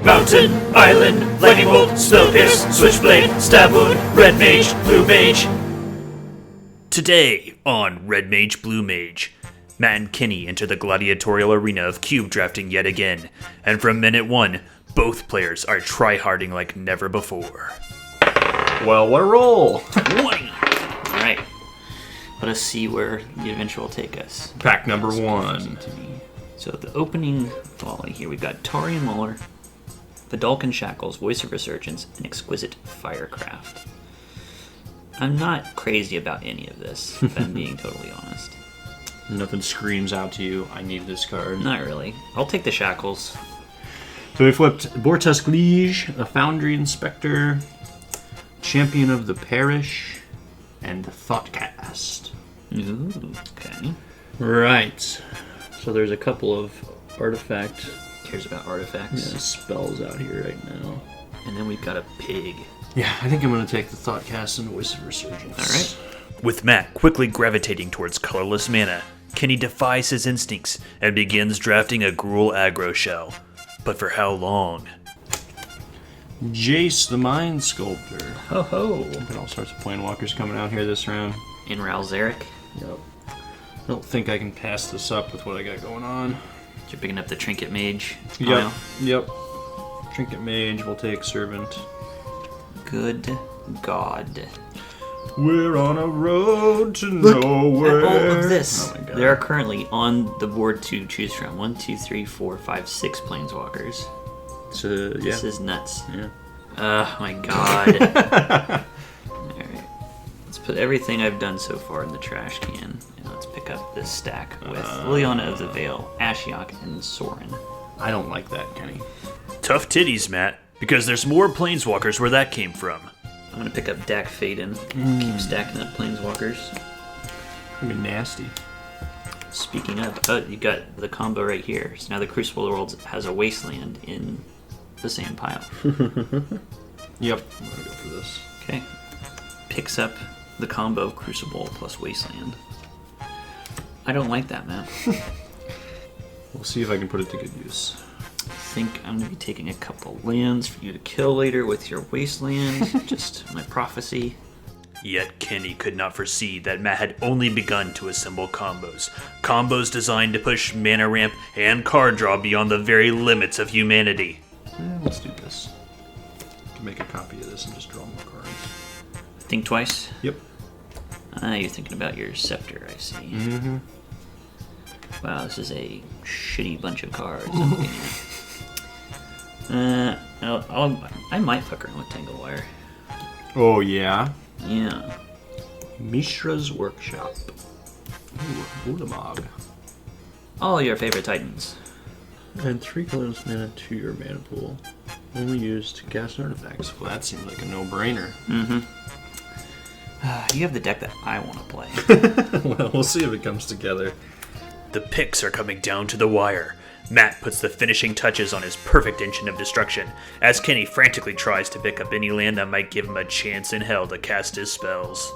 Mountain, Island, Lightning Bolt, Spell Pierce, Switchblade, Stab Wound, Red Mage, Blue Mage. Today on Red Mage, Blue Mage, Matt and Kenny enter the gladiatorial arena of cube drafting yet again, and from minute one, both players are tryharding like never before. Well, what a roll! 20! Alright, let us see where the adventure will take us. Pack number one. So the opening volley here, we've got Tarian Muller, Vidalcan Shackles, Voice of Resurgence, and Exquisite Firecraft. I'm not crazy about any of this, if I'm being totally honest. Nothing screams out to you, I need this card. Not really. I'll take the Shackles. So we flipped Bortusk Liege, a Foundry Inspector, Champion of the Parish, and Thoughtcast. Ooh, okay. Right. So there's a couple of artifact Cares about artifacts. spells out here right now. And then we've got a pig. Yeah, I think I'm going to take the Thoughtcast and Voice of Resurgence. Alright. With Matt quickly gravitating towards colorless mana, Kenny defies his instincts and begins drafting a Gruul aggro shell. But for how long? Jace the Mind Sculptor. Ho ho! Got all sorts of Planewalkers coming out here this round. In Ralzeric. Yep. I don't think I can pass this up with what I got going on. You're picking up the Trinket Mage. Yep. Yep. Trinket Mage, we'll take Servant. Good God. We're on a road to Look nowhere. at all of this. Oh my God. There are currently on the board to choose from 1, 2, 3, 4, 5, 6 Planeswalkers. So, yeah. This is nuts. Yeah. Oh my God. Alright. Let's put everything I've done so far in the trash can. And let's pick up this stack with Liliana of the Veil, Ashiok, and Sorin. I don't like that, Kenny. Tough titties, Matt, because there's more planeswalkers where that came from. I'm gonna pick up Dak Faden and keep stacking up Planeswalkers. That'd be nasty. Speaking of, you got the combo right here. So now the Crucible of Worlds has a Wasteland in the same pile. Yep. I'm gonna go for this. Okay. Picks up the combo of Crucible plus Wasteland. I don't like that, man. We'll see if I can put it to good use. I think I'm going to be taking a couple lands for you to kill later with your Wasteland. Just my prophecy. Yet Kenny could not foresee that Matt had only begun to assemble combos. Combos designed to push mana ramp and card draw beyond the very limits of humanity. Let's do this. To make a copy of this and just draw more cards. Think twice? Yep. You're thinking about your Scepter, I see. Mm-hmm. Wow, this is a shitty bunch of cards. I'm looking at. I might fuck around with Tanglewire. Oh, yeah? Yeah. Mishra's Workshop. Ooh, Ulamog. All your favorite Titans. Add 3 colorless mana to your mana pool. Only used to cast artifacts. Well, that seems like a no-brainer. Mm-hmm. You have the deck that I want to play. Well, we'll see if it comes together. The picks are coming down to the wire. Matt puts the finishing touches on his perfect engine of destruction, as Kenny frantically tries to pick up any land that might give him a chance in hell to cast his spells.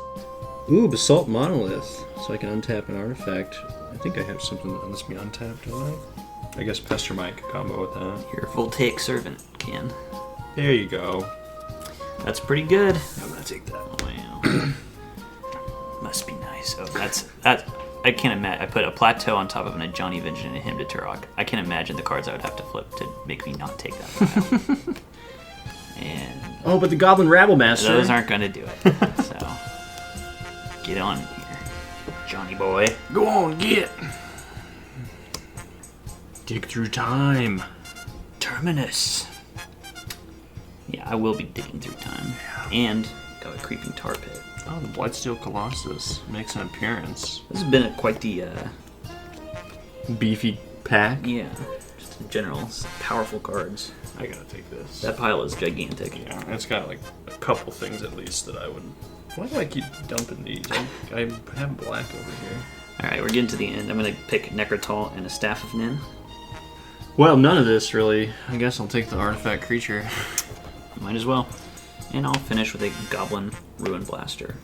Ooh, Basalt Monolith. So I can untap an artifact. I think I have something that lets me untap, don't I? I guess Pester Mike could combo with that. Your Voltaic Servant can. There you go. That's pretty good. I'm gonna take that. Wow. Must be nice. Oh, that's. I can't imagine. I put a Plateau on top of a Johnny Vengeance and a Hymn to Turok. I can't imagine the cards I would have to flip to make me not take that pile. And Oh, but the Goblin Rabble Master. those aren't going to do it. So get on here, Johnny boy. Go on, get. Dig through time. Terminus. Yeah, I will be digging through time. And got a Creeping Tar Pit. Oh, the Bloodsteel Colossus makes an appearance. This has been quite the Beefy pack. yeah, just in general, powerful cards. I gotta take this. That pile is gigantic. Yeah, it's got like a couple things at least that I would. Why do I keep dumping these? I have black over here. Alright, we're getting to the end. I'm going to pick Necrotal and a Staff of Nin. Well, none of this really. I guess I'll take the artifact creature. Might as well. And I'll finish with a Goblin Ruin Blaster.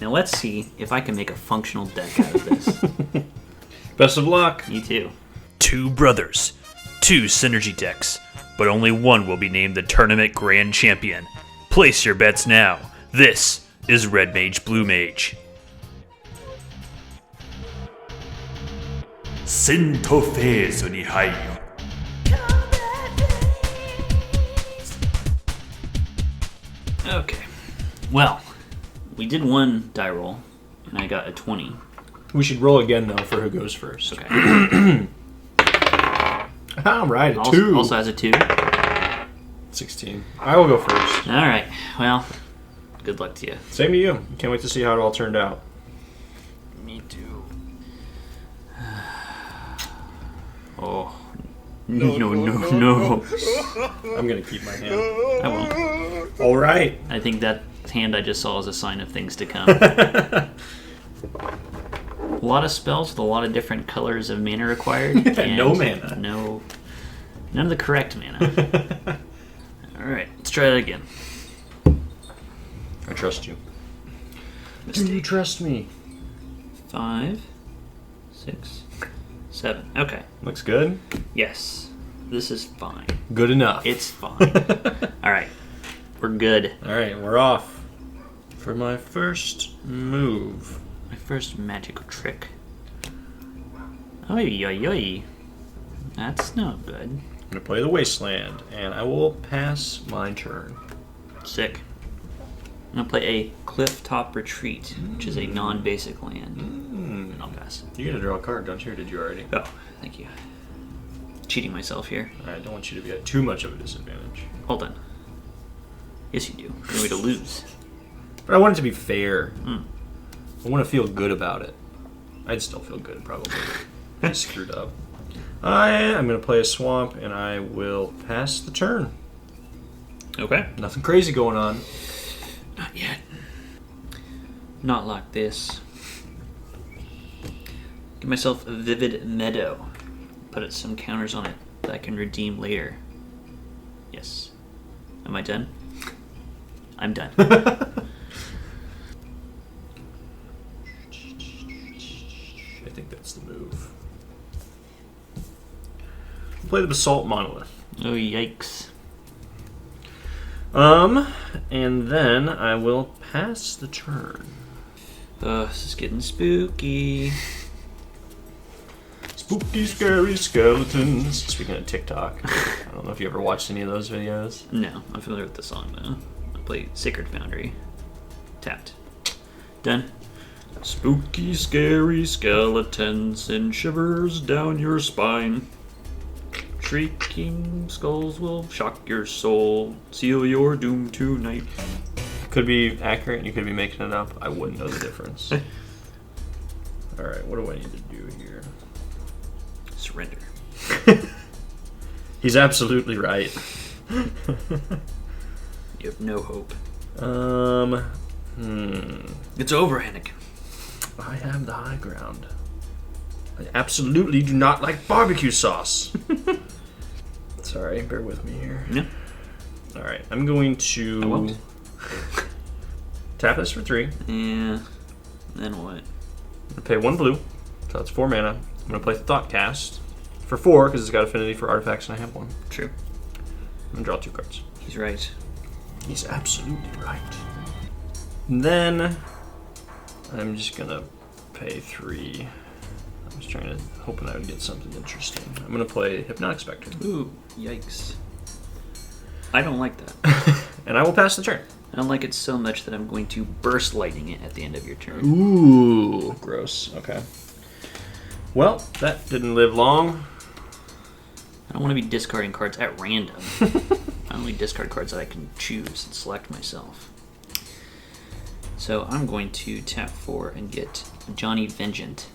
Now let's see if I can make a functional deck out of this. Best of luck. Me too. Two brothers, two synergy decks, but only one will be named the tournament grand champion. Place your bets now. This is Red Mage Blue Mage. Sento Feizo ni Haiyo. Okay. Well, we did one die roll, and I got a 20. We should roll again, though, for who goes first. Okay. All right, a Also, 2. also has a 2. 16. I will go first. All right. Well, good luck to you. Same to you. Can't wait to see how it all turned out. Me too. Oh. No. I'm going to keep my hand. I won't. All right. I think that hand I just saw is a sign of things to come. A lot of spells with a lot of different colors of mana required. And No mana. No. None of the correct mana. Alright, let's try that again. I trust you. Mistake. Do you trust me? 5, 6, 7. Okay. Looks good. Yes. This is fine. Good enough. It's fine. Alright. We're good. All right, we're off for my first move. My first magical trick. Oy, oy, oy. That's no good. I'm going to play the Wasteland, and I will pass my turn. Sick. I'm going to play a Cliff Top Retreat, which is a non-basic land. And I'll pass. You get to draw a card, don't you, or did you already? Oh, thank you. Cheating myself here. I don't want you to be at too much of a disadvantage. Hold on. Yes, you do. You want me to lose. But I want it to be fair. I want to feel good about it. I'd still feel good, probably. I screwed up. I'm going to play a swamp, and I will pass the turn. Okay. Nothing crazy going on. Not yet. Not like this. Give myself a Vivid Meadow. Put some counters on it that I can redeem later. Yes. Am I done? I'm done. I think that's the move. Play the Basalt Monolith. Oh, yikes. And then I will pass the turn. This is getting spooky. Spooky, scary skeletons. Speaking of TikTok, I don't know if you ever watched any of those videos. No, I'm familiar with the song, though. I play Sacred Foundry. Tapped. Done. Spooky, scary skeletons send shivers down your spine. Shrieking skulls will shock your soul, seal your doom tonight. Could be accurate, you could be making it up. I wouldn't know the difference. Alright, what do I need to do here? Surrender. He's absolutely right. You have no hope. It's over, Anakin. I have the high ground. I absolutely do not like barbecue sauce. Sorry, bear with me here. Yeah. Alright, I'm going to I won't. tap this for 3. Yeah. Then what? I'm going to pay 1 blue, so that's 4 mana. I'm going to play Thoughtcast for 4 because it's got affinity for artifacts and I have 1. True. I'm going to draw 2 cards. He's right. He's absolutely right. And then I'm just going to pay 3. I was hoping I would get something interesting. I'm going to play Hypnotic Spectre. Ooh, yikes. I don't like that. And I will pass the turn. I don't like it so much that I'm going to burst lightning it at the end of your turn. Ooh, gross. Okay. Well, that didn't live long. I don't want to be discarding cards at random. I only discard cards that I can choose and select myself. So I'm going to tap 4 and get Johnny Vengeant.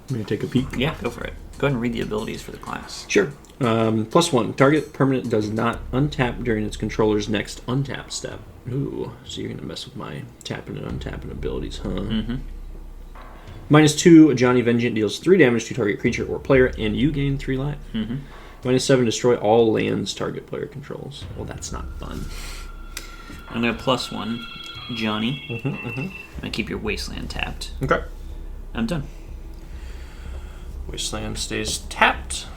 I'm going to take a peek. Yeah, go for it. Go ahead and read the abilities for the class. Sure. +1. Target permanent does not untap during its controller's next untap step. Ooh, so you're going to mess with my tapping and untapping abilities, huh? Mm-hmm. -2, a Johnny Vengeant deals 3 damage to target creature or player, and you gain 3 life. Mm-hmm. -7, destroy all lands target player controls. Well, that's not fun. I'm going to +1, Johnny. I'm going to keep your Wasteland tapped. Okay. I'm done. Wasteland stays tapped.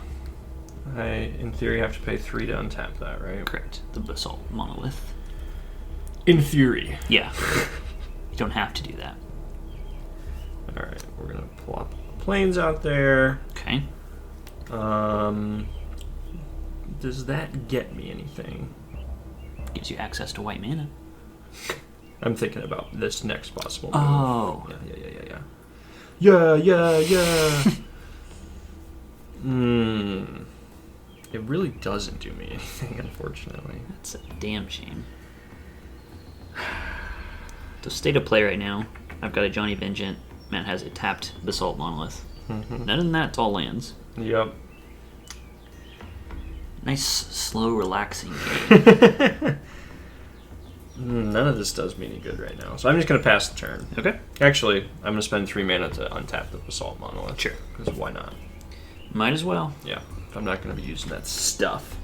I, in theory, have to pay 3 to untap that, right? Correct. The Basalt Monolith. In theory. Yeah. You don't have to do that. Alright, we're going to plop planes out there. Okay. Does that get me anything? Gives you access to white mana. I'm thinking about this next possible move. Oh. Yeah. It really doesn't do me anything, unfortunately. That's a damn shame. So state of play right now, I've got a Johnny Vengeant. Matt has a tapped Basalt Monolith. None of that, it's all lands. Yep. Nice, slow, relaxing game. None of this does me any good right now. So I'm just going to pass the turn. Okay. Actually, I'm going to spend 3 mana to untap the Basalt Monolith. Sure. Because why not? Might as well. Yeah. I'm not going to be using that stuff.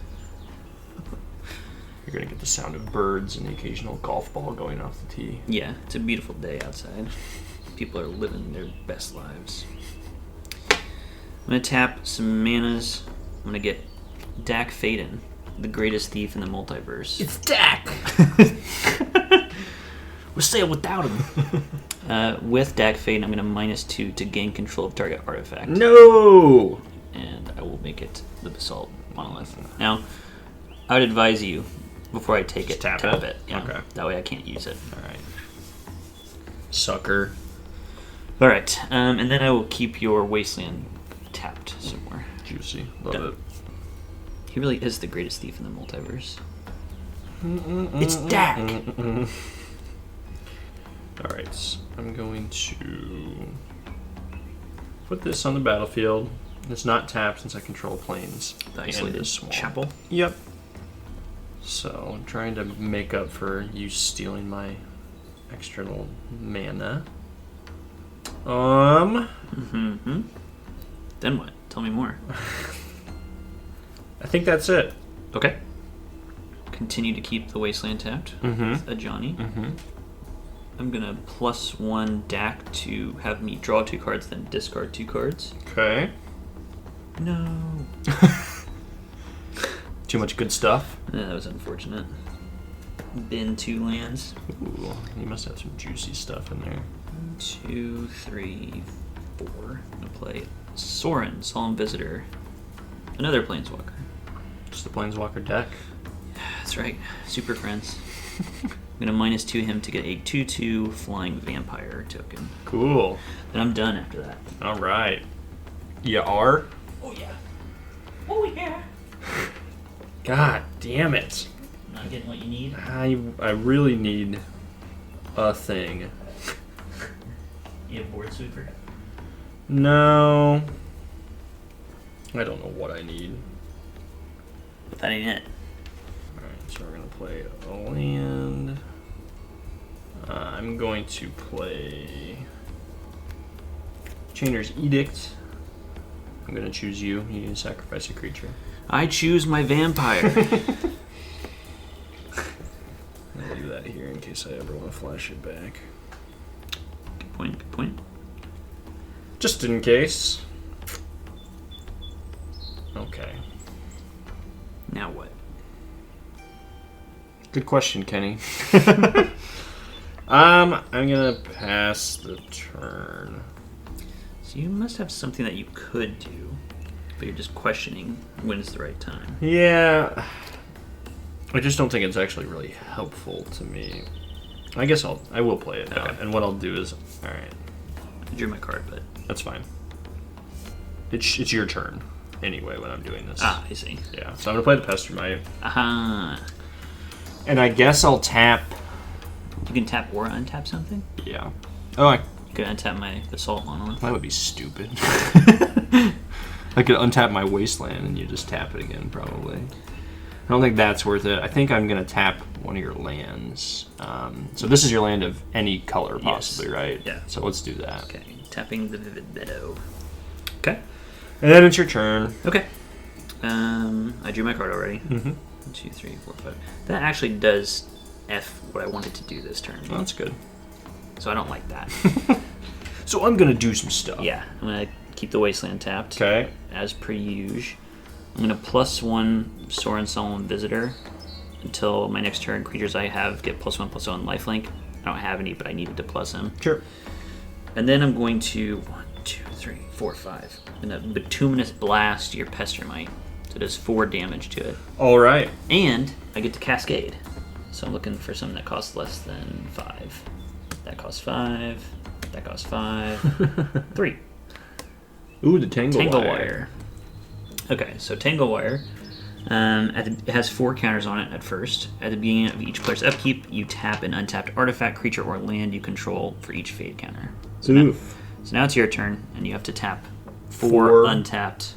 You're going to get the sound of birds and the occasional golf ball going off the tee. Yeah, it's a beautiful day outside. People are living their best lives. I'm going to tap some manas. I'm going to get Dak Faden, the greatest thief in the multiverse. It's Dak! We'll sail without him. With Dak Faden, I'm going to -2 to gain control of target artifact. No! And I will make it the Basalt Monolith. Now, I would advise you, before I take Just it, tap tap it? it. Yeah. Okay. That way I can't use it. Alright. Sucker. Alright, and then I will keep your Wasteland tapped somewhere. Juicy. Love Done. it. He really is the greatest thief in the multiverse. It's Dak! Alright, so I'm going to put this on the battlefield. It's not tapped since I control planes. The and isolated is small. chapel. Yep. So I'm trying to make up for you stealing my external mana. Mm-hmm. Then what? Tell me more. I think that's it. Okay. Continue to keep the Wasteland tapped with a Johnny. I'm gonna +1 Dak to have me draw 2 cards, then discard 2 cards. Okay. No. Too much good stuff. That was unfortunate. Bin 2 lands. Ooh, you must have some juicy stuff in there. 2, 3, 4. I'm gonna play Sorin, Solemn Visitor. Another Planeswalker. Just the Planeswalker deck. That's right. Superfriends. I'm gonna -2 him to get a 2/2 flying vampire token. Cool. Then I'm done after that. All right. You are? Oh yeah. Oh yeah. God damn it. Not getting what you need. I really need a thing. You have board sweeper. No. I don't know what I need. But that ain't it. Alright, so we're going to play a land. I'm going to play Chainer's Edict. I'm going to choose you. You need to sacrifice a creature. I choose my vampire. I'll leave that here in case I ever want to flash it back. Good point, good point. Just in case. Okay. Now what? Good question, Kenny. I'm gonna pass the turn. So you must have something that you could do, but you're just questioning when is the right time. Yeah. I just don't think it's actually really helpful to me. I guess I will play it now. Okay. And what I'll do is, alright, I drew my card, but... that's fine. It's your turn anyway when I'm doing this. Ah, I see. Yeah, so I'm gonna play the Pestermite. Aha. And I guess I'll tap. You can tap or untap something? Yeah. Oh, You could untap my Assault Monolith. that would be stupid. I could untap my Wasteland and you just tap it again, probably. I don't think that's worth it. I think I'm going to tap one of your lands. So this is your land of any color, possibly, Yes. right? Yeah. So let's do that. Okay, tapping the Vivid Meadow. Okay. And then it's your turn. Okay. I drew my card already. Mm-hmm. 1, 2, 3, 4, 5. That actually does F what I wanted to do this turn. Well, that's good. So I don't like that. So I'm going to do some stuff. Yeah, I'm going to keep the Wasteland tapped. Okay. As per usual. I'm going to +1 Soren Solemn Visitor until my next turn. Creatures I have get +1/+1 lifelink. I don't have any, but I needed to plus him. Sure. And then I'm going to 1, 2, 3, 4, 5. I'm going to Bituminous Blast your Pestermite. So it does 4 damage to it. All right. And I get to Cascade. So I'm looking for something that costs less than 5. That costs 5. That costs 5. 3. Ooh, the Tangle Tangle Wire. Wire. Okay, so Tangle Wire. It has 4 counters on it at first. At the beginning of each player's upkeep, you tap an untapped artifact, creature, or land you control for each fade counter. So now it's your turn, and you have to tap 4 untapped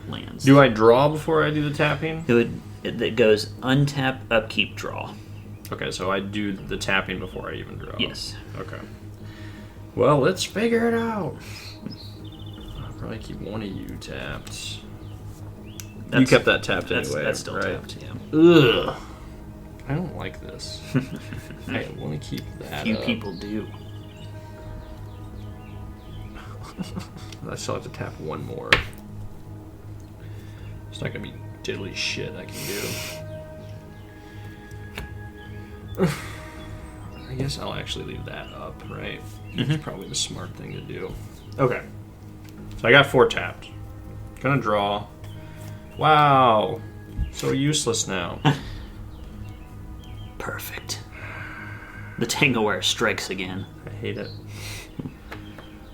lands. Do I draw before I do the tapping? It goes untap, upkeep, draw. Okay, so I do the tapping before I even draw. Yes. Okay. Well, let's figure it out. I'll probably keep one of you tapped. You kept that tapped anyway, That's still right? tapped, yeah. Ugh. I don't like this. I want to keep that Few up. people do. I still have to tap one more. It's not going to be diddly shit I can do. I guess I'll actually leave that up, right? It's probably the smart thing to do. Okay. So I got 4 tapped. Gonna draw. Wow. So useless now. Perfect. The Tangle Wire strikes again. I hate it.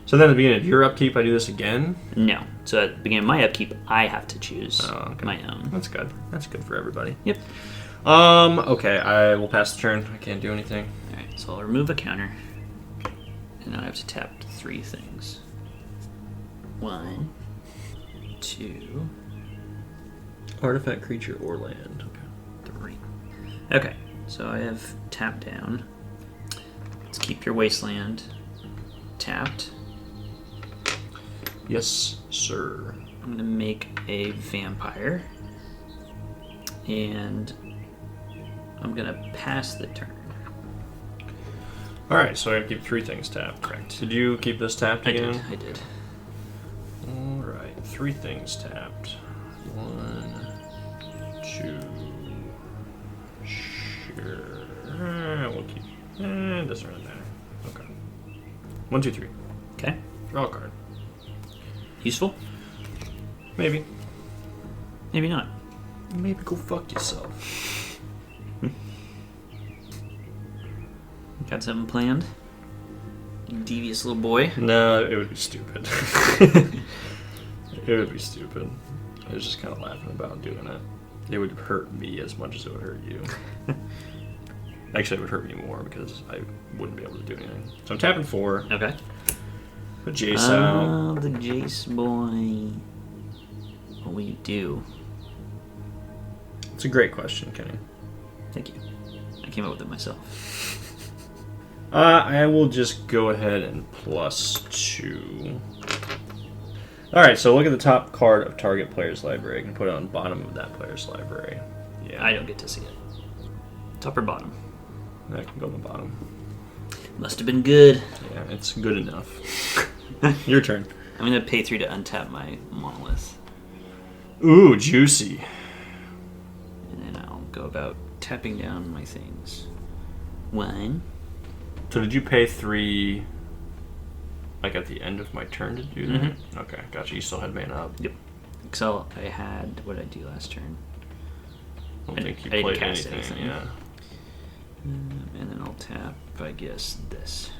So then at the beginning of your upkeep, I do this again? No. So at the beginning of my upkeep, I have to choose my own. That's good. That's good for everybody. Yep. Okay, I will pass the turn. I can't do anything. Alright, so I'll remove a counter. And now I have to tap 3 things. 1, 2, Artifact, creature, or land. 3. Okay, so I have tapped down. Let's keep your Wasteland tapped. Yes, sir. I'm going to make a Vampire. And I'm going to pass the turn. Alright, so I keep 3 things tapped. Correct. Did you keep this tapped again? I did. Alright, 3 things tapped. 1, 2. Sure. We'll keep. It doesn't really matter. Okay. 1, 2, 3. Okay. Draw a card. Useful? Maybe. Maybe not. Maybe go fuck yourself. Got something planned? You devious little boy. No, it would be stupid. It would be stupid. I was just kind of laughing about doing it. It would hurt me as much as it would hurt you. Actually, it would hurt me more because I wouldn't be able to do anything. So I'm tapping 4. Okay. Put Jace out. Oh, the Jace boy. What will you do? It's a great question, Kenny. Thank you. I came up with it myself. I will just go ahead and +2. Alright, so look at the top card of target player's library. I can put it on the bottom of that player's library. Yeah. I don't get to see it. Top or bottom? I can go on the bottom. Must have been good. Yeah, it's good enough. Your turn. I'm going to pay 3 to untap my Monolith. Ooh, juicy. And then I'll go about tapping down my things. 1. So did you pay 3, like, at the end of my turn to do that? Mm-hmm. Okay, gotcha. You still had mana up. Yep. So I had... What did I do last turn? I don't think you I didn't played cast anything. anything. Yeah. And then I'll tap, I guess, this.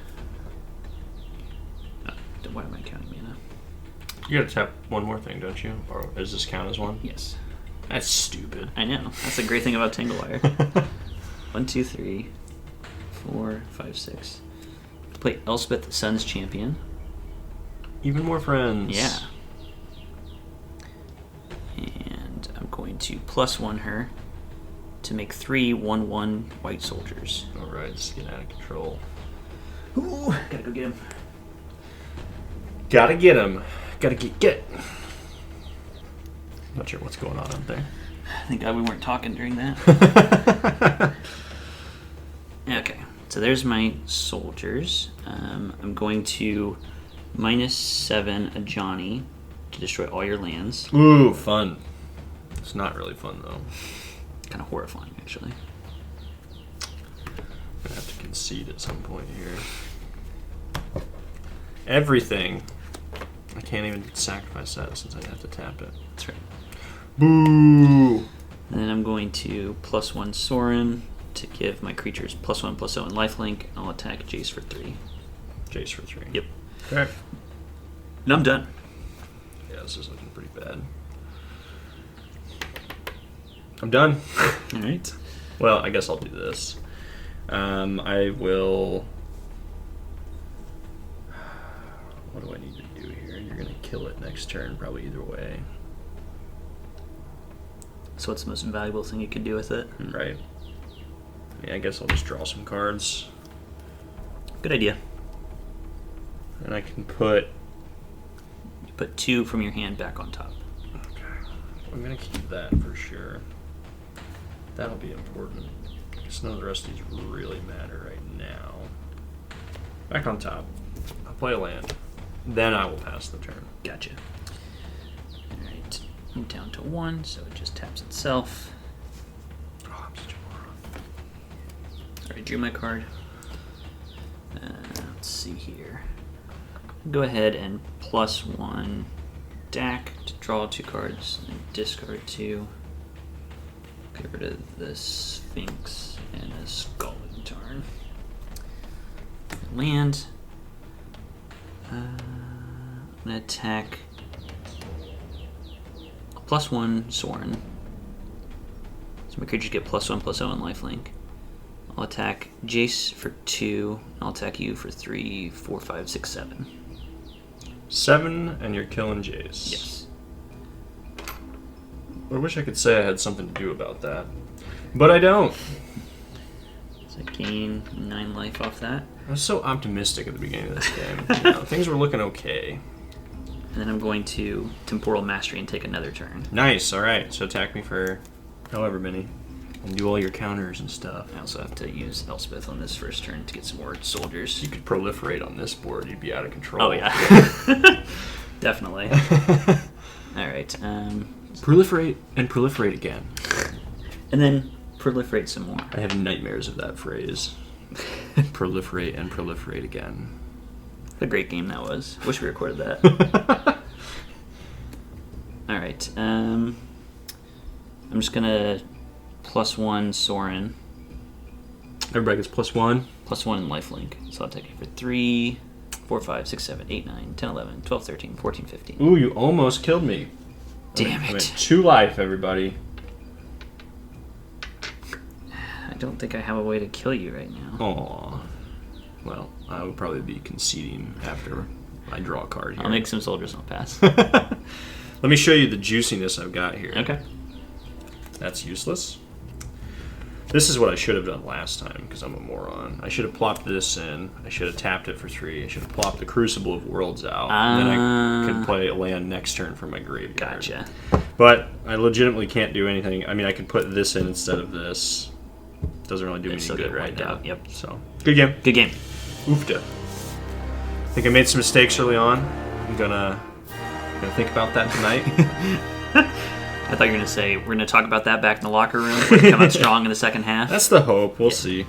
Oh, why am I counting mana? You gotta tap one more thing, don't you? Or does this count as one? Yes. That's stupid. I know. That's the great thing about Tangle Wire. 1, 2, 3, 4, 5, 6. Play Elspeth, the Sun's Champion. Even more friends. Yeah. And I'm going to +1 her to make 3 1/1 white soldiers. Alright, it's getting out of control. Ooh, gotta go get him. Gotta get him. Gotta get. Not sure what's going on out there. Thank God we weren't talking during that. Okay, so there's my soldiers. I'm going to -7 a Johnny to destroy all your lands. Ooh, fun. It's not really fun, though. Kind of horrifying, actually. I'm going to have to concede at some point here. Everything. I can't even sacrifice that since I'd have to tap it. That's right. Boo! And then I'm going to +1 Sorin to give my creatures +1/+0 and lifelink. I'll attack Jace for 3. Jace for 3. Yep. Okay. And I'm done. Yeah, this is looking pretty bad. I'm done. All right. Well, I guess I'll do this. I will... What do I need to do here? You're going to kill it next turn, probably either way. So what's the most valuable thing you could do with it? Right. Yeah, I guess I'll just draw some cards. Good idea. And I can put... You put 2 from your hand back on top. Okay. I'm going to keep that for sure. That'll be important. Because none of the rest of these really matter right now. Back on top. I'll play a land. Then I will pass the turn. Gotcha. Alright. I'm down to 1, so it just taps itself. Oh, I'm such a moron. Already drew my card. Let's see here. Go ahead and +1 Dak to draw 2 cards and discard 2. Get rid of the Sphinx and a Scalding Tarn. Land. I'm gonna attack +1 Sorin. So my creatures get +1/+0 and lifelink. I'll attack Jace for 2. I'll attack you for 3, 4, 5, 6, 7. 7, and you're killing Jace. Yes. I wish I could say I had something to do about that. But I don't. So I gain 9 life off that. I was so optimistic at the beginning of this game. You know, things were looking okay. And then I'm going to Temporal Mastery and take another turn. Nice, alright. So attack me for however many. And do all your counters and stuff. I also have to use Elspeth on this first turn to get some more soldiers. You could proliferate on this board. You'd be out of control. Oh, yeah. Definitely. Alright. Proliferate and proliferate again. And then proliferate some more. I have nightmares of that phrase. Proliferate and proliferate again. What a great game that was. Wish we recorded that. Alright. I'm just going to +1 Sorin. Everybody gets +1. +1 in lifelink. So I'll take it for 3, 4, 5, 6, 7, 8, 9, 10, 11, 12, 13, 14, 15. Ooh, you almost killed me. Damn it. I meant 2 life, everybody. I don't think I have a way to kill you right now. Aw. Well, I would probably be conceding after I draw a card here. I'll make some soldiers and I'll pass. Let me show you the juiciness I've got here. Okay. That's useless. This is what I should have done last time, because I'm a moron. I should have plopped this in. I should have tapped it for 3. I should have plopped the Crucible of Worlds out. And then I could play a land next turn from my graveyard. Gotcha. But I legitimately can't do anything. I mean, I could put this in instead of this. Doesn't really do me any good right now. Yep. So, good game. Good game. Oofta. I think I made some mistakes early on. I'm gonna think about that tonight. I thought you were going to say, we're going to talk about that back in the locker room when we come out strong in the second half. That's the hope. We'll see.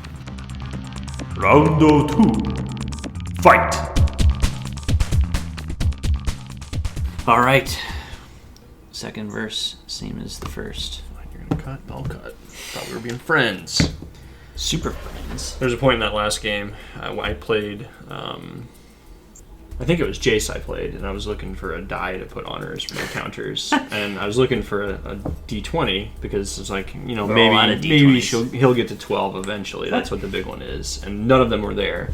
Round 2. Fight! All right. Second verse, same as the first. You're gonna cut? I'll cut. Thought we were being friends. Superfriends. There's a point in that last game I played. I think it was Jace I played, and I was looking for a die to put honors for my counters, and I was looking for a D20 because it's like, you know, maybe he'll get to 12 eventually. That's what the big one is, and none of them were there.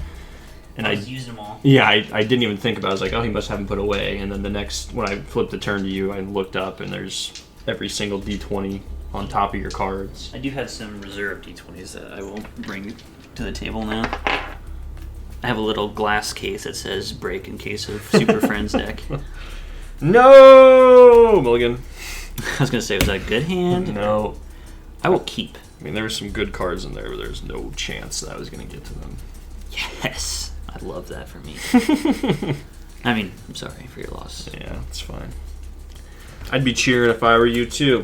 And I used them all. Yeah, I didn't even think about it. I was like, oh, he must have them put away. And then the next, when I flipped the turn to you, I looked up, and there's every single D20 on top of your cards. I do have some reserve D20s that I will bring to the table now. I have a little glass case that says break in case of Superfriends deck. No! Mulligan. I was going to say, was that a good hand? No. I will keep. I mean, there were some good cards in there, but there's no chance that I was going to get to them. Yes. I love that for me. I mean, I'm sorry for your loss. Yeah, it's fine. I'd be cheering if I were you, too.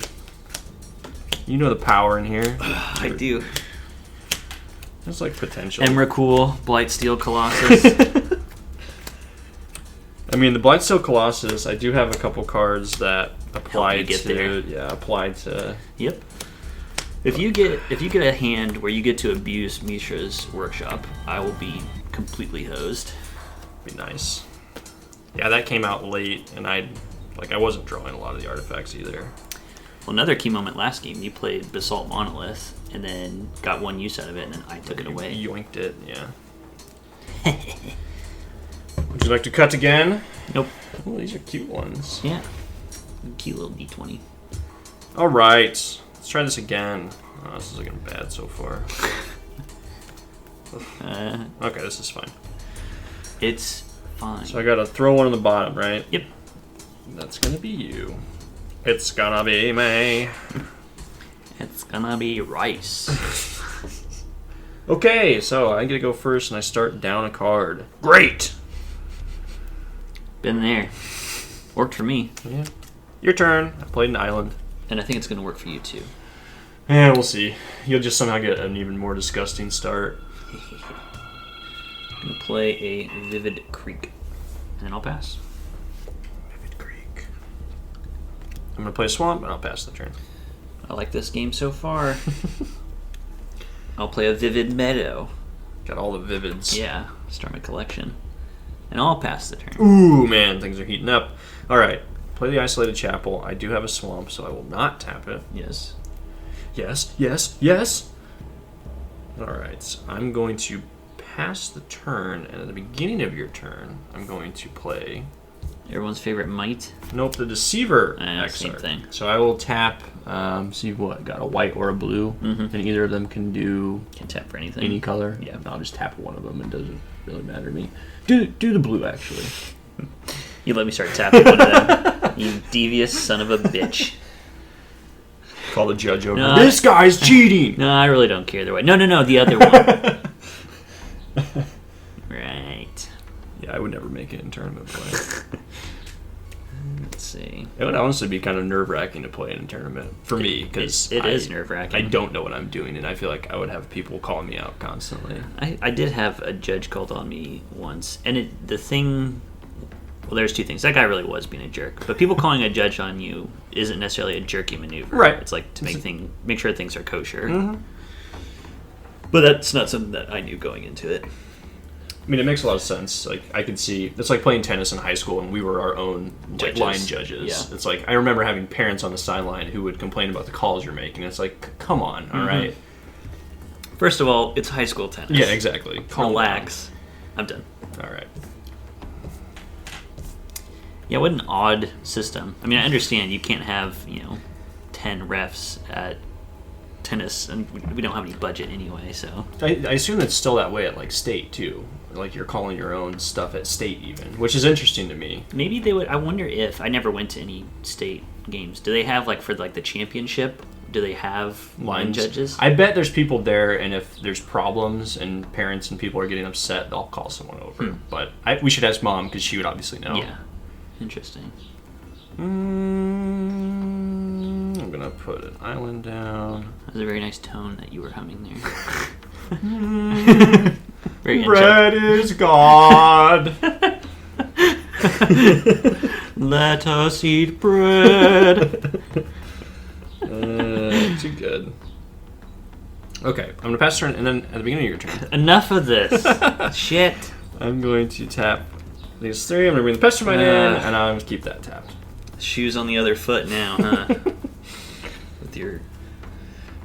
You know the power in here. I do. There's like potential. Emrakul, Blightsteel Colossus. I mean, the Blightsteel Colossus, I do have a couple cards that apply to... Yeah, apply to... Yep. If you get a hand where you get to abuse Mishra's workshop, I will be completely hosed. Be nice. Yeah, that came out late, and I wasn't drawing a lot of the artifacts either. Well, another key moment last game, you played Basalt Monolith, and then got one use out of it, and then I took it away. Yoinked it, yeah. Would you like to cut again? Nope. Oh, these are cute ones. Yeah. Cute little D20. All right. Let's try this again. Oh, this is looking bad so far. Okay, this is fine. It's fine. So I gotta throw one on the bottom, right? Yep. That's gonna be you. It's gonna be me. It's gonna be Rice. Okay, so I get to go first, and I start down a card. Great! Been there. Worked for me. Yeah. Your turn. I played an island. And I think it's gonna work for you too. Yeah, we'll see. You'll just somehow get an even more disgusting start. I'm gonna play a Vivid Creek. And then I'll pass. Vivid Creek. I'm gonna play a swamp, and I'll pass the turn. I like this game so far. I'll play a Vivid Meadow. Got all the vivids. Yeah, start my collection. And I'll pass the turn. Ooh, man, things are heating up. All right, play the Isolated Chapel. I do have a swamp, so I will not tap it. Yes. Yes, yes, yes. All right, so I'm going to pass the turn, and at the beginning of your turn, I'm going to play... Everyone's favorite Might. Nope, the Deceiver. Same thing. So I will tap, see what, got a white or a blue, Mm-hmm. and either of them can do Can tap for anything. any color. Yeah. I'll just tap one of them. It doesn't really matter to me. Do the blue, actually. You let me start tapping one of them. You devious son of a bitch. Call the judge over. No, This guy's cheating! No, I really don't care either way. No, the other one. Right. Yeah, I would never make it in tournament play. Let's see. It would honestly be kind of nerve-wracking to play in a tournament for me, because It is nerve-wracking. I don't know what I'm doing, and I feel like I would have people calling me out constantly. I did have a judge called on me once, and the thing... Well, there's two things. That guy really was being a jerk. But people calling a judge on you isn't necessarily a jerky maneuver. Right. It's like to make sure things are kosher. Mm-hmm. But that's not something that I knew going into it. I mean, it makes a lot of sense. Like, I could see... It's like playing tennis in high school, and we were our own Judges. line judges. Yeah. It's like, I remember having parents on the sideline who would complain about the calls you're making. It's like, come on, all right? First of all, it's high school tennis. Yeah, exactly. Calm Relax. I'm done. down. All right. Yeah, what an odd system. I mean, I understand you can't have, 10 refs at tennis, and we don't have any budget anyway, so... I assume it's still that way at, like, state, too. Like, you're calling your own stuff at state, even, which is interesting to me. Maybe they would... I wonder if... I never went to any state games. Do they have, like, for, like, the championship, do they have line judges? I bet there's people there, and if there's problems and parents and people are getting upset, they'll call someone over. But we should ask Mom, because she would obviously know. Yeah. Interesting. I'm gonna put an island down. That was a very nice tone that you were humming there. Very Bread is God. Let us eat bread. Too good. Okay, I'm gonna pass turn, and then at the beginning of your turn, Enough of this. Shit. I'm going to tap these three. I'm gonna bring the Pestermite in, and I'm gonna keep that tapped. Shoes on the other foot now, huh? With your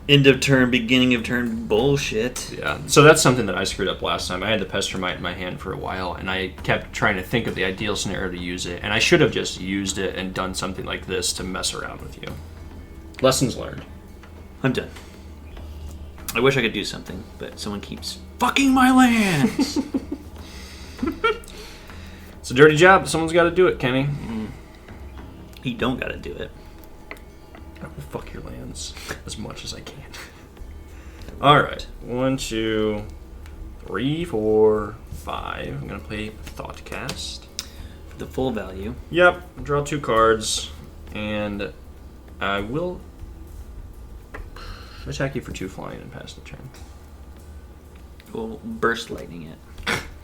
end of turn, beginning of turn bullshit. Yeah, so that's something that I screwed up last time. I had the Pestermite in my hand for a while, and I kept trying to think of the ideal scenario to use it, and I should have just used it and done something like this to mess around with you. Lessons learned. I'm done. I wish I could do something, but someone keeps fucking my lands. It's a dirty job. Someone's got to do it, Kenny. You don't gotta do it. I will fuck your lands as much as I can. All right. 1, 2, 3, 4, 5. I'm going to play Thoughtcast. For the full value. Yep. Draw 2 cards. And I will Attack you for 2 flying and pass the turn. We'll burst lightning it.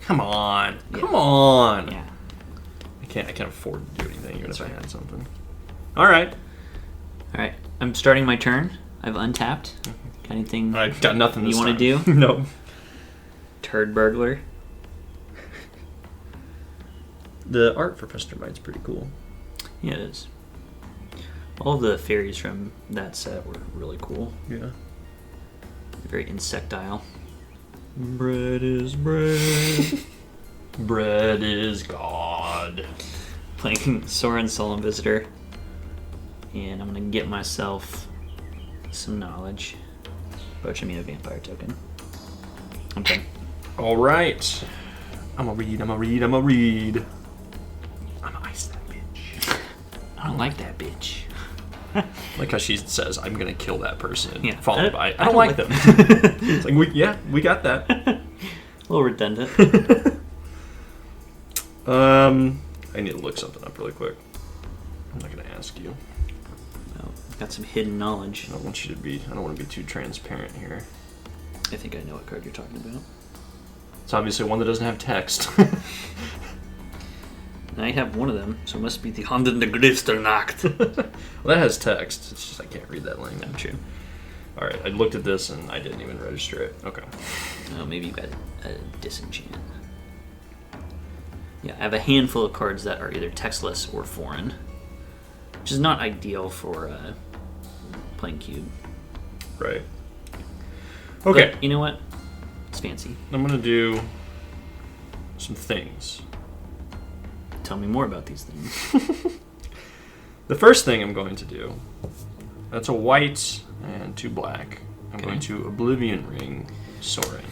Come on. Yeah. Come on. Yeah. I can't afford to do anything even That's if I right. had something. Alright. Alright, I'm starting my turn. I've untapped. Got anything I got nothing you this want time. to do? No. Turd burglar. The art for Pestermite's pretty cool. Yeah, it is. All the fairies from that set were really cool. Yeah. Very insectile. Bread is bread. Bread is God. Playing Soren Solemn Visitor. And I'm going to get myself some knowledge. Which I mean a vampire token. Okay. Alright. I'm gonna read. I'm gonna ice that bitch. I don't like that bitch. Like how she says, I'm gonna kill that person. Yeah. Followed by, I don't like them. It's like, we got that. A little redundant. I need to look something up really quick. I'm not gonna ask you. Oh, got some hidden knowledge. I don't want to be too transparent here. I think I know what card you're talking about. It's obviously one that doesn't have text. I have one of them, so it must be the Hand in der Nacht. Well, that has text. It's just I can't read that language. Not true. Alright, I looked at this and I didn't even register it. Okay. Oh, maybe you got a disenchant. Yeah, I have a handful of cards that are either textless or foreign, which is not ideal for playing Cube. Right. Okay. But you know what? It's fancy. I'm gonna do some things. Tell me more about these things. The first thing I'm going to do, that's a white and 2 black. I'm going to Oblivion Ring Soaring.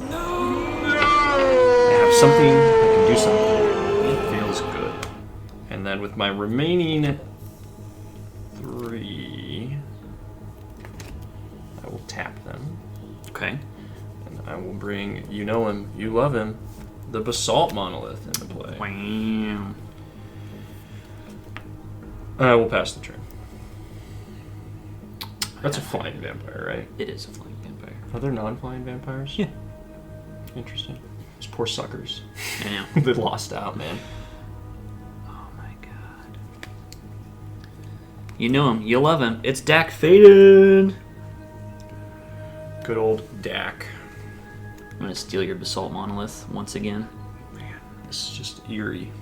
I have something, I can do something. It feels good. And then with my remaining 3, I will tap them. Okay. And I will bring, you know him, you love him, the Basalt Monolith into play. Wow. I will pass the turn. That's a flying vampire, right? It is a flying vampire. Are there non-flying vampires? Yeah. Interesting. Those poor suckers. I know. They lost out, man. Oh my god. You know him. You love him. It's Dak Faden. Good old Dak. I'm going to steal your Basalt Monolith once again. Man, this is just eerie.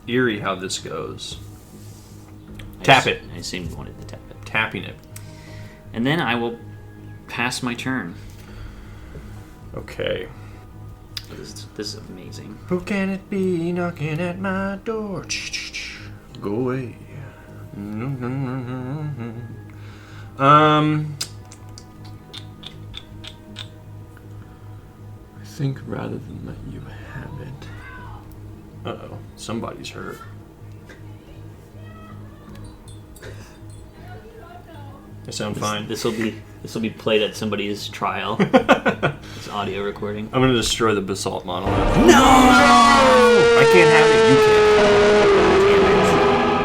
Eerie how this goes. Tap it. I assumed you wanted to tap it. Tapping it. And then I will pass my turn. Okay. This is amazing. Who can it be knocking at my door? Go away. I think rather than let you have it. Uh-oh, somebody's hurt. I sound fine. This will be played at somebody's trial. It's audio recording. I'm gonna destroy the Basalt Monolith. No! I can't have it, you can't.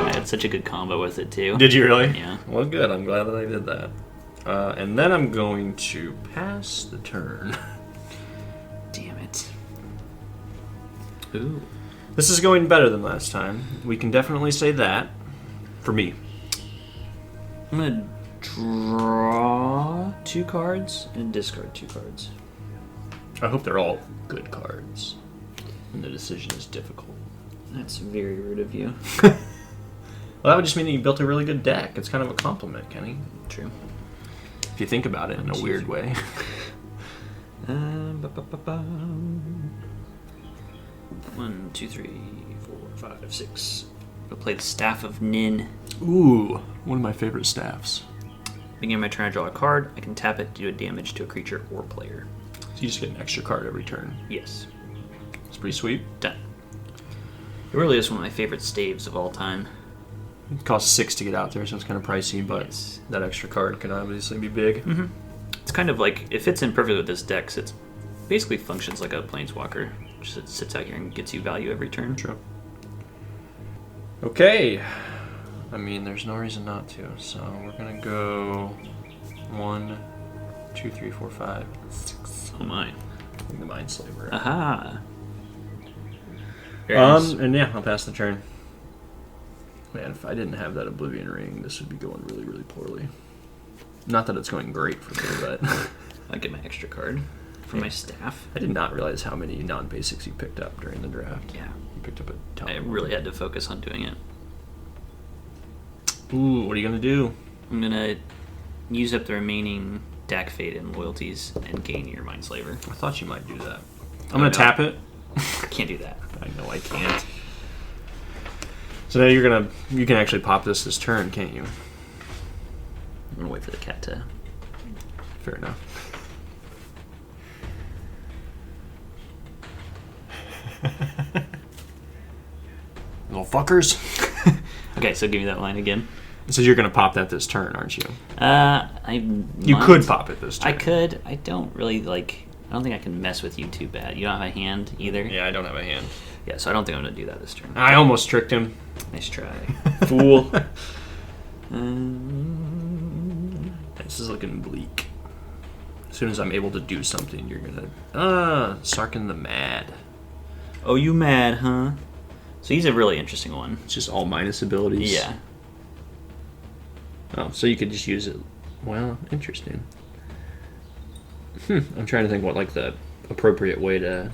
I had such a good combo with it too. Did you really? Yeah. Well, good. I'm glad that I did that. And then I'm going to pass the turn. Damn it. Ooh. This is going better than last time. We can definitely say that. For me. I'm gonna draw 2 cards and discard 2 cards. I hope they're all good cards. And the decision is difficult. That's very rude of you. Well, that would just mean that you built a really good deck. It's kind of a compliment, Kenny. True. If you think about it in a weird way. Ba-ba-ba-bum. 1, 2, 3, 4, 5, 6. We'll play the Staff of Nin. Ooh, one of my favorite staffs. Beginning of my turn, I draw a card. I can tap it to do a damage to a creature or player. So you just get an extra card every turn. Yes. It's pretty sweet. Done. It really is one of my favorite staves of all time. It costs 6 to get out there, so it's kind of pricey, but Yes. that extra card can obviously be big. Mm-hmm. It's kind of like, it fits in perfectly with this deck, so it basically functions like a Planeswalker. Just it sits out here and gets you value every turn. True. Okay. I mean, there's no reason not to, so we're gonna go 1, 2, 3, 4, 5, 6. Oh my. Bring the Mind Slaver. Aha. Very nice. And yeah, I'll pass the turn. Man, if I didn't have that Oblivion Ring, this would be going really, really poorly. Not that it's going great for me, but... I'll get my extra card for my staff. I did not realize how many non-basics you picked up during the draft. Yeah. You picked up a ton. I really had to focus on doing it. Ooh, what are you going to do? I'm going to use up the remaining Dak Fate and loyalties and gain your Mind Slaver. I thought you might do that. I'm going to tap it. Can't do that. I know I can't. So now you can actually pop this turn, can't you? I'm going to wait for the cat to... Fair enough. Little fuckers. Okay, so give me that line again. So you're going to pop that this turn, aren't you? You could pop it this turn. I could. I don't really like... I don't think I can mess with you too bad. You don't have a hand either? Yeah, I don't have a hand. Yeah, so I don't think I'm going to do that this turn. I almost tricked him. Nice try. Fool. This is looking bleak. As soon as I'm able to do something, you're going to... Sarkin the Mad. Oh, you mad, huh? So he's a really interesting one. It's just all minus abilities. Yeah. Oh, so you could just use it. Well, interesting. I'm trying to think what like the appropriate way to...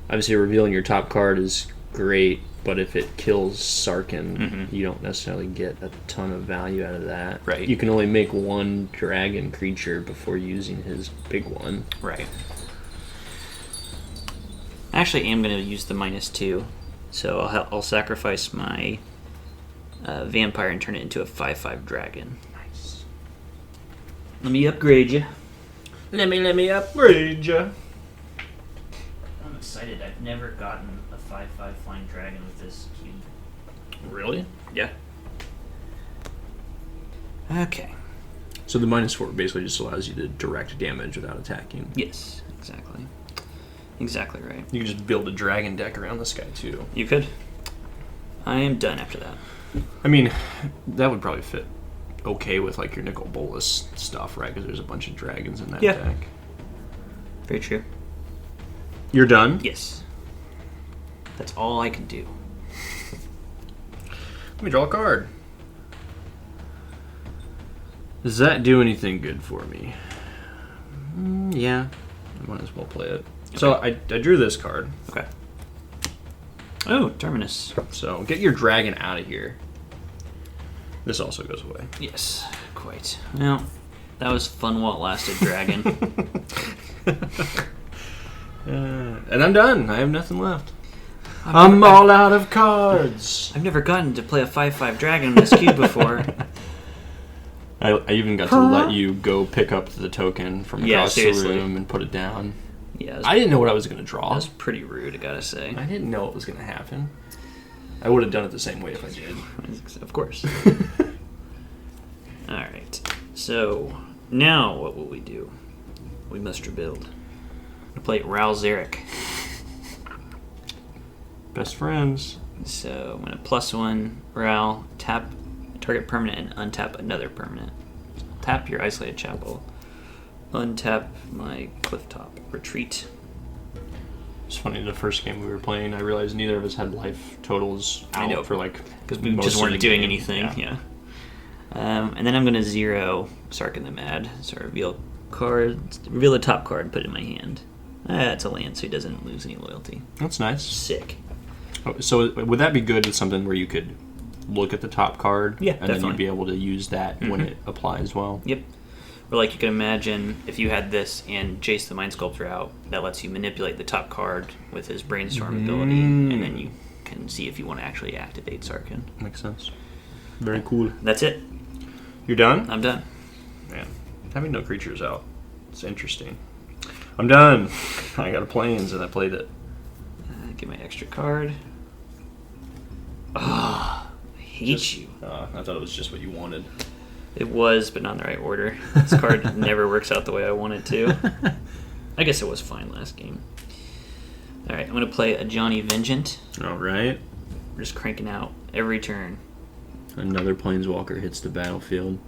Obviously, revealing your top card is great, but if it kills Sarkin, you don't necessarily get a ton of value out of that. Right. You can only make one dragon creature before using his big one. Right. Actually, I am going to use the -2, so I'll sacrifice my vampire and turn it into a 5/5 dragon. Nice. Let me upgrade you. Let me upgrade ya. I'm excited. I've never gotten a 5/5 flying dragon with this cube. Really? Yeah. Okay. So the -4 basically just allows you to direct damage without attacking. Yes, exactly. Exactly right. You can just build a dragon deck around this guy too. You could. I am done after that. I mean, that would probably fit okay with like your Nicol Bolas stuff, right? Because there's a bunch of dragons in that deck. Very true. You're done? Yes. That's all I can do. Let me draw a card. Does that do anything good for me? Yeah. I might as well play it. Okay. So I drew this card. Okay. Oh, Terminus. So get your dragon out of here. This also goes away. Yes, quite. Well, that was fun while it lasted, dragon. And I'm done. I have nothing left. I'm all out of cards. I've never gotten to play a 5/5 dragon in this cube before. I even got to let you go pick up the token from across the room and put it down. Yeah, I didn't know what I was going to draw. That was pretty rude, I gotta say. I didn't know what was going to happen. I would have done it the same way if I did. Of course. Alright, so now what will we do? We must rebuild. We play Ral Zarek. Best friends. So I'm going to +1 Ral, tap target permanent, and untap another permanent. Tap your Isolated Chapel. Untap my Clifftop. Retreat. It's funny, the first game we were playing, I realized neither of us had life totals out. I know. For like... Because we just weren't doing anything, yeah. And then I'm going to 0 Sarkin the Mad. So reveal the top card, put it in my hand. It's a land, so he doesn't lose any loyalty. That's nice. Sick. Oh, so would that be good with something where you could look at the top card? Yeah, and definitely. then you'd be able to use that when it applies well? Yep. Or like you can imagine if you had this and Jace the Mind Sculptor out, that lets you manipulate the top card with his Brainstorm ability, and then you can see if you want to actually activate Sarkin. Makes sense. Very cool. That's it. You're done? I'm done. Man, having no creatures out, it's interesting. I'm done. I got a plains and I played it. Get my extra card. I hate you. I thought it was just what you wanted. It was, but not in the right order. This card never works out the way I want it to. I guess it was fine last game. Alright, I'm going to play a Johnny Vengeant. Alright. We're just cranking out every turn. Another planeswalker hits the battlefield.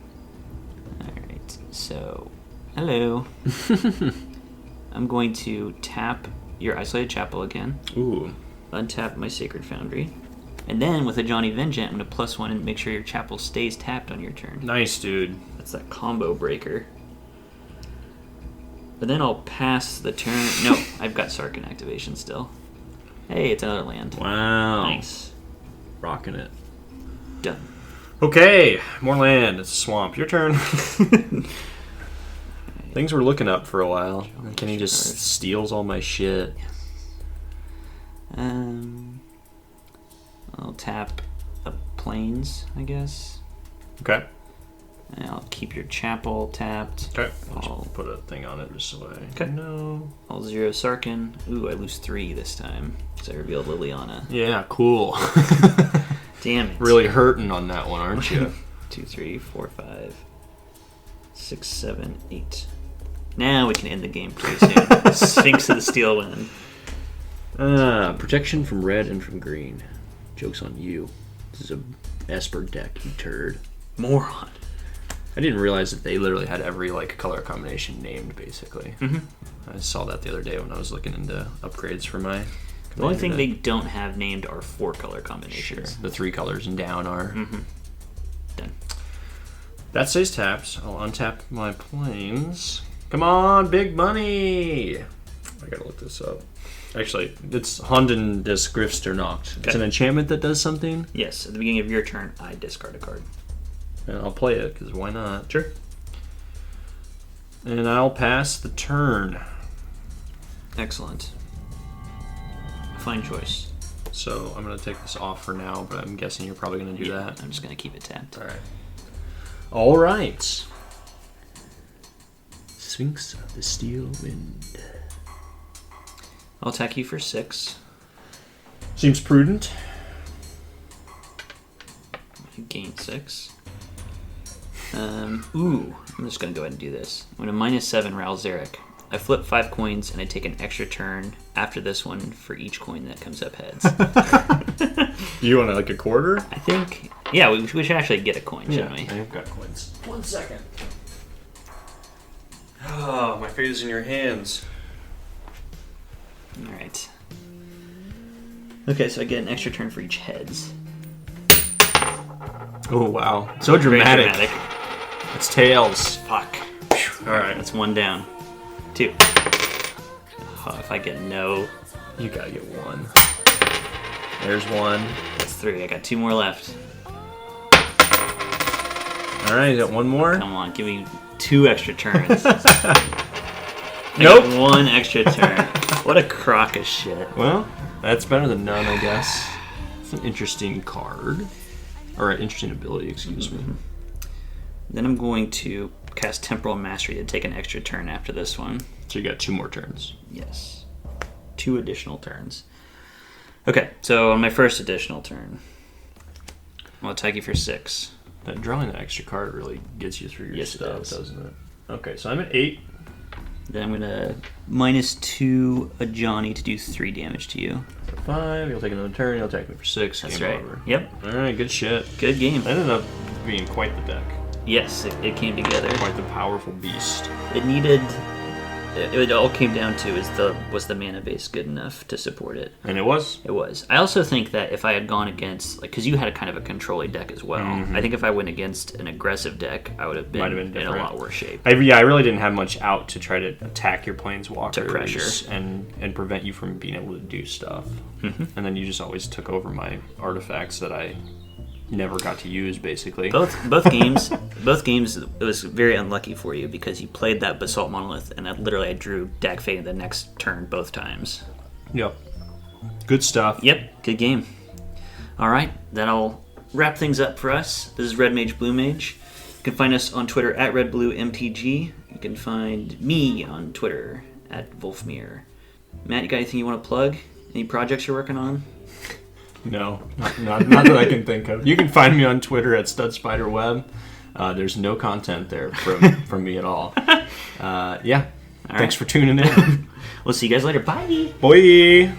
Alright, so Hello. I'm going to tap your Isolated Chapel again. Ooh. Untap my Sacred Foundry. And then with a Johnny Vengeance, I'm going to +1 and make sure your chapel stays tapped on your turn. Nice, dude. That's that combo breaker. But then I'll pass the turn. No, I've got Sarkin activation still. Hey, it's another land. Wow. Nice. Rocking it. Done. Okay, more land. It's a swamp. Your turn. Things were looking up for a while. Kenny just steals all my shit. I'll tap a Plains, I guess. Okay. And I'll keep your chapel tapped. Okay. I'll just put a thing on it just so I know. I'll 0 Sarkin. Ooh, I lose 3 this time because I revealed Liliana. Yeah, cool. Damn it. Really hurting on that one, aren't you? 2, 3, 4, 5, 6, 7, 8. Now we can end the game pretty soon. Sphinx of the Steel Wind. Protection from red and from green. Joke's on you. This is a Esper deck, you turd. Moron. I didn't realize that they literally had every color combination named, basically. Mm-hmm. I saw that the other day when I was looking into upgrades for my... The only thing they don't have named are 4 color combinations. Sure. The 3 colors and down are. Mm-hmm. Done. That stays tapped. I'll untap my planes. Come on, big money! I gotta look this up. Actually, it's Honden des Griffsternacht. It's an enchantment that does something. Yes, at the beginning of your turn, I discard a card. And I'll play it, because why not? Sure. And I'll pass the turn. Excellent. Fine choice. So I'm going to take this off for now, but I'm guessing you're probably going to do that. I'm just going to keep it tapped. All right. All right. Sphinx of the Steel Wind. I'll attack you for 6. Seems prudent. You gain 6. Ooh, I'm just going to go ahead and do this. I'm going to -7 Ral Zarek. I flip 5 coins and I take an extra turn after this one for each coin that comes up heads. You want a quarter? I think, yeah, we should actually get a coin, shouldn't we? I've got coins. 1 second. Oh, my fate is in your hands. Alright. Okay, so I get an extra turn for each heads. Oh, wow. So dramatic. Very dramatic. It's tails. Fuck. Alright. That's 1 down. 2. Oh, if I get no... You gotta get 1. There's 1. That's 3. I got 2 more left. Alright, you got 1 more? Come on, give me 2 extra turns. Nope. I got 1 extra turn. What a crock of shit. Well, that's better than none, I guess. It's an interesting card. Or an interesting ability, excuse me. Then I'm going to cast Temporal Mastery to take an extra turn after this one. So you got 2 more turns. Yes. 2 additional turns. Okay, so on my first additional turn, I'll attack you for 6. That drawing that extra card really gets you through your Yes, it stuff, does. doesn't it? Okay, so I'm at 8. Then I'm going to -2 a Johnny to do 3 damage to you. 5, you'll take another turn, you'll attack me for 6. That's game right. over. Yep. Alright, good shit. Good game. That ended up being quite the deck. Yes, it came together. Quite the powerful beast. It needed... It all came down to was the mana base good enough to support it? And it was. It was. I also think that if I had gone against, because you had a kind of a controlling deck as well. I think if I went against an aggressive deck, I would have been in a different. lot worse shape. I really didn't have much out to try to attack your planeswalkers To pressure. and prevent you from being able to do stuff. And then you just always took over my artifacts that I never got to use, basically. Both games, it was very unlucky for you because you played that Basalt Monolith, and I drew Dag Fate the next turn both times. Yep. Good stuff. Yep, good game. All right, that'll wrap things up for us. This is Red Mage Blue Mage. You can find us on Twitter at RedBlueMTG. You can find me on Twitter at Wolfmere. Matt, you got anything you want to plug? Any projects you're working on? No, not that I can think of. You can find me on Twitter at StudSpiderWeb. There's no content there from me at all. Yeah. Thanks for tuning in. We'll see you guys later. Bye. Bye.